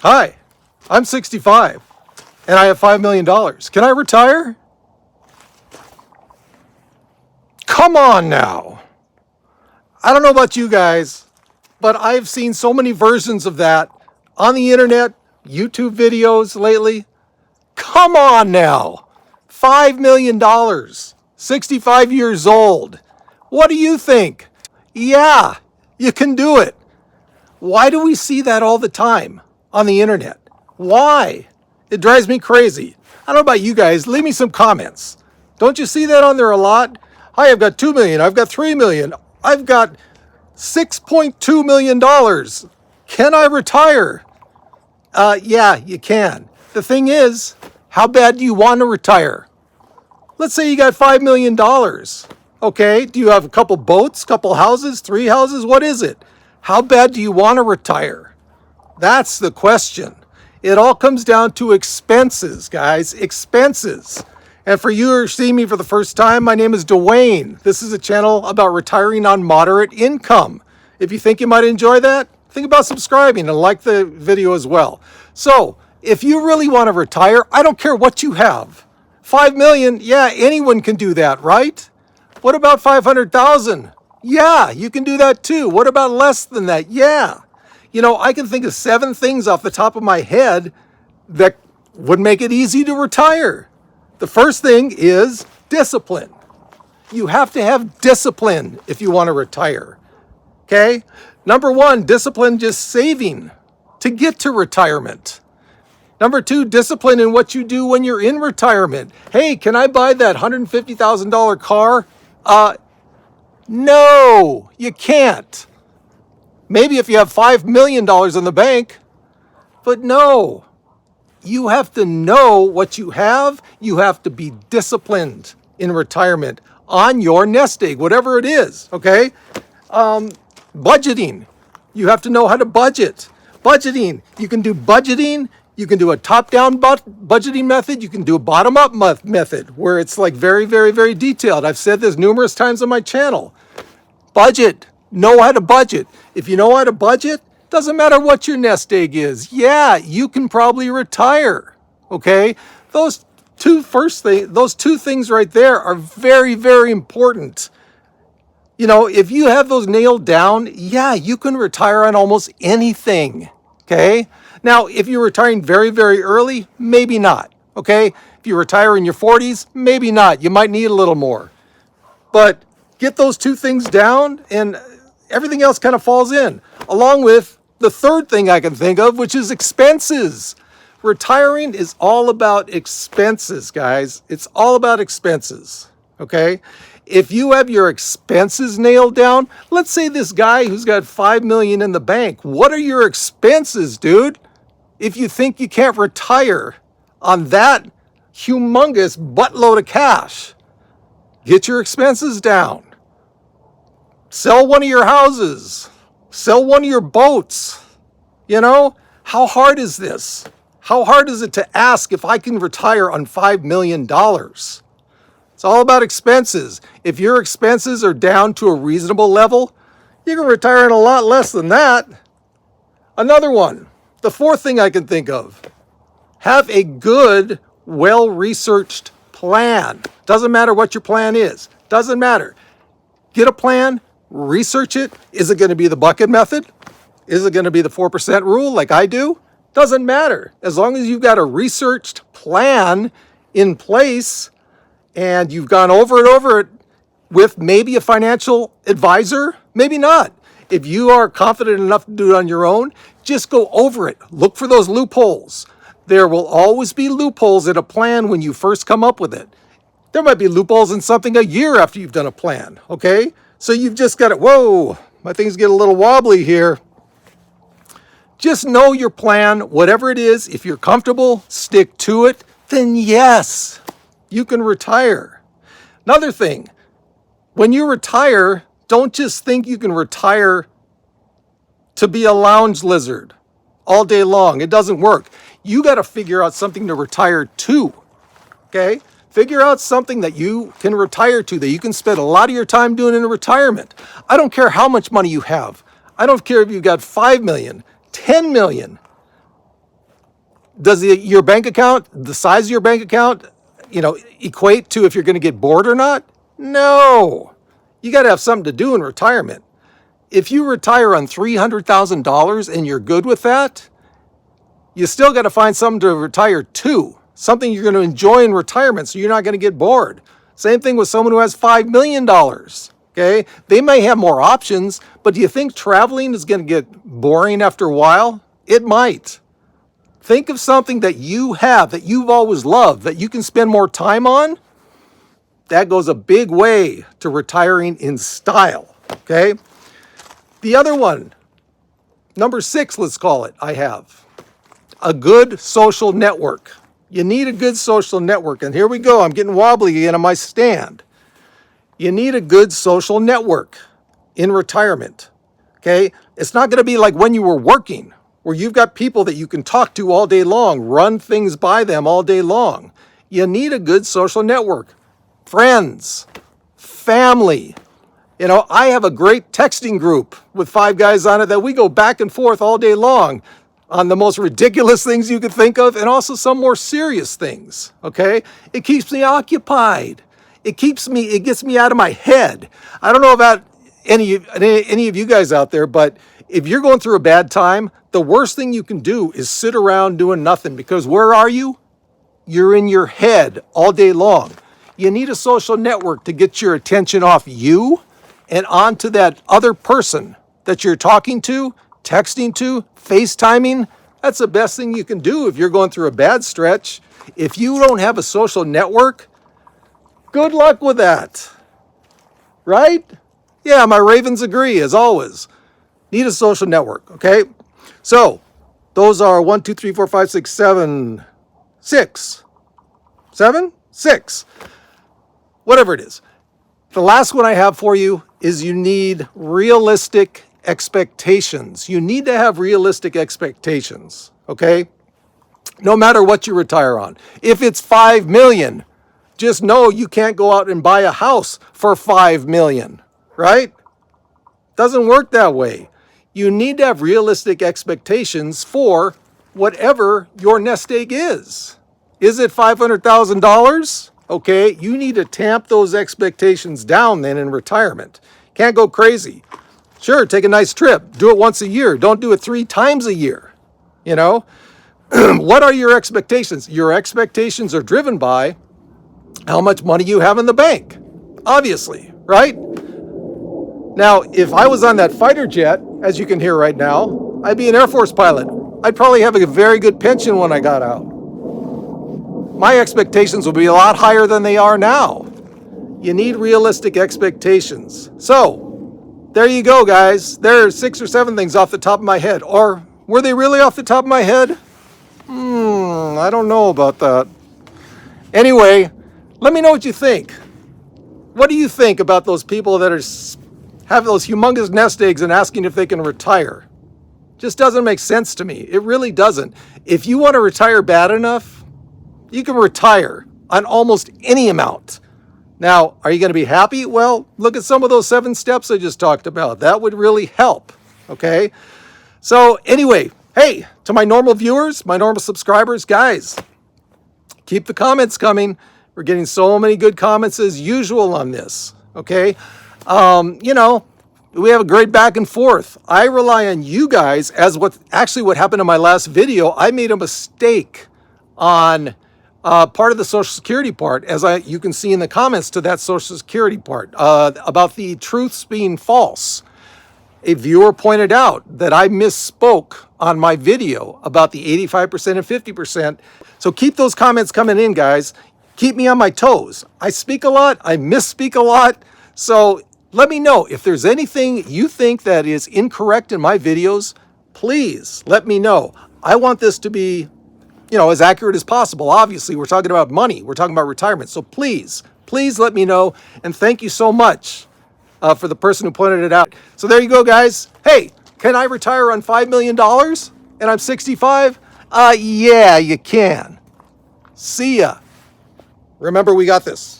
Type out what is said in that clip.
Hi, I'm 65 and I have $5 million. Can I retire? Come on now. I don't know about you guys, but I've seen so many versions of that on the internet, YouTube videos lately. Come on now. $5 million, 65 years old. What do you think? Yeah, you can do it. Why do we see that all the time on the internet? Why? It drives me crazy. I don't know about you guys. Leave me some comments. Don't you see that on there a lot? Hi, I've got 2 million. I've got 3 million. I've got $6.2 million. Can I retire? Yeah, you can. The thing is, how bad do you want to retire? Let's say you got $5 million. Okay, do you have a couple boats, couple houses, 3 houses? What is it? How bad do you want to retire? That's the question. It all comes down to expenses, guys, expenses. And for you who are seeing me for the first time, my name is Duane. This is a channel about retiring on moderate income. If you think you might enjoy that, think about subscribing and like the video as well. So, if you really want to retire, I don't care what you have. 5 million, yeah, anyone can do that, right? What about 500,000? Yeah, you can do that too. What about less than that? Yeah. You know, I can think of 7 things off the top of my head that would make it easy to retire. The first thing is discipline. You have to have discipline if you want to retire. Okay? Number 1, discipline just saving to get to retirement. Number 2, discipline in what you do when you're in retirement. Hey, can I buy that $150,000 car? No, you can't. Maybe if you have $5 million in the bank, but no. You have to know what you have. You have to be disciplined in retirement on your nest egg, whatever it is, okay? Budgeting. You have to know how to budget. Budgeting. You can do budgeting. You can do a top-down budgeting method. You can do a bottom-up method where it's like very, very, very detailed. I've said this numerous times on my channel. Budget. Know how to budget. If you know how to budget, doesn't matter what your nest egg is. Yeah, you can probably retire. Okay? Those two things right there are very, very important. You know, if you have those nailed down, yeah, you can retire on almost anything. Okay? Now, if you're retiring very, very early, maybe not. Okay? If you retire in your 40s, maybe not. You might need a little more. But get those 2 things down and everything else kind of falls in. Along with the third thing I can think of, which is expenses. Retiring is all about expenses, guys. It's all about expenses. Okay? If you have your expenses nailed down, let's say this guy who's got 5 million in the bank, what are your expenses, dude? If you think you can't retire on that humongous buttload of cash, get your expenses down. Sell one of your houses. Sell one of your boats. You know, how hard is this? How hard is it to ask if I can retire on $5 million? It's all about expenses. If your expenses are down to a reasonable level, you can retire in a lot less than that. Another one, the fourth thing I can think of, have a good, well-researched plan. Doesn't matter what your plan is. Doesn't matter. Get a plan, research it. Is it going to be the bucket method? Is it going to be the 4% rule like I do? Doesn't matter. As long as you've got a researched plan in place and you've gone over it with maybe a financial advisor, maybe not. If you are confident enough to do it on your own, just go over it. Look for those loopholes. There will always be loopholes in a plan when you first come up with it. There might be loopholes in something a year after you've done a plan, okay? So you've just got to, whoa, my things get a little wobbly here. Just know your plan, whatever it is. If you're comfortable, stick to it, then yes, you can retire. Another thing, when you retire, don't just think you can retire to be a lounge lizard all day long. It doesn't work. You got to figure out something to retire to, okay? Figure out something that you can retire to, that you can spend a lot of your time doing in retirement. I don't care how much money you have. I don't care if you've got 5 million, 10 million. Does your bank account, the size of your bank account, equate to if you're going to get bored or not? No. You got to have something to do in retirement. If you retire on $300,000 and you're good with that, you still got to find something to retire to, something you're going to enjoy in retirement so you're not going to get bored. Same thing with someone who has $5 million. Okay? They may have more options, but do you think traveling is going to get boring after a while? It might. Think of something that you have, that you've always loved, that you can spend more time on. That goes a big way to retiring in style. Okay? The other one, number 6, let's call it, I have a good social network. You need a good social network. And here we go. I'm getting wobbly again on my stand. You need a good social network in retirement. Okay? It's not going to be like when you were working, where you've got people that you can talk to all day long, run things by them all day long. You need a good social network. Friends, family. I have a great texting group with 5 guys on it that we go back and forth all day long on the most ridiculous things you could think of and also some more serious things, okay? It keeps me occupied. It gets me out of my head. I don't know about any of you guys out there, but if you're going through a bad time, the worst thing you can do is sit around doing nothing, because where are you? You're in your head all day long. You need a social network to get your attention off you and onto that other person that you're talking to, texting to, FaceTiming. That's the best thing you can do if you're going through a bad stretch. If you don't have a social network, good luck with that. Right? Yeah, my Ravens agree, as always. Need a social network, okay? So, those are 1, 2, 3, 4, 5, 6, 7, 6. 7? 6. Whatever it is. The last one I have for you is you need realistic expectations. You need to have realistic expectations, okay? No matter what you retire on. If it's $5 million, just know you can't go out and buy a house for $5 million, right? Doesn't work that way. You need to have realistic expectations for whatever your nest egg is. Is it $500,000? Okay, you need to tamp those expectations down then in retirement. Can't go crazy. Sure, take a nice trip. Do it once a year. Don't do it 3 times a year. What are your expectations? Your expectations are driven by how much money you have in the bank, obviously, right? Now, if I was on that fighter jet, as you can hear right now, I'd be an Air Force pilot. I'd probably have a very good pension when I got out. My expectations will be a lot higher than they are now. You need realistic expectations. So, there you go, guys. There are 6 or 7 things off the top of my head. Or, were they really off the top of my head? I don't know about that. Anyway, let me know what you think. What do you think about those people that have those humongous nest eggs and asking if they can retire? Just doesn't make sense to me. It really doesn't. If you want to retire bad enough, you can retire on almost any amount. Now, are you going to be happy? Well, look at some of those 7 steps I just talked about. That would really help, okay? So anyway, hey, to my normal viewers, my normal subscribers, guys, keep the comments coming. We're getting so many good comments as usual on this, okay? We have a great back and forth. I rely on you guys as what happened in my last video. I made a mistake on part of the Social Security part, as you can see in the comments to that Social Security part, about the truths being false. A viewer pointed out that I misspoke on my video about the 85% and 50%. So keep those comments coming in, guys. Keep me on my toes. I speak a lot. I misspeak a lot. So let me know if there's anything you think that is incorrect in my videos. Please let me know. I want this to be as accurate as possible. Obviously, we're talking about money. We're talking about retirement. So please let me know. And thank you so much for the person who pointed it out. So there you go, guys. Hey, can I retire on $5 million and I'm 65? Yeah, you can. See ya. Remember, we got this.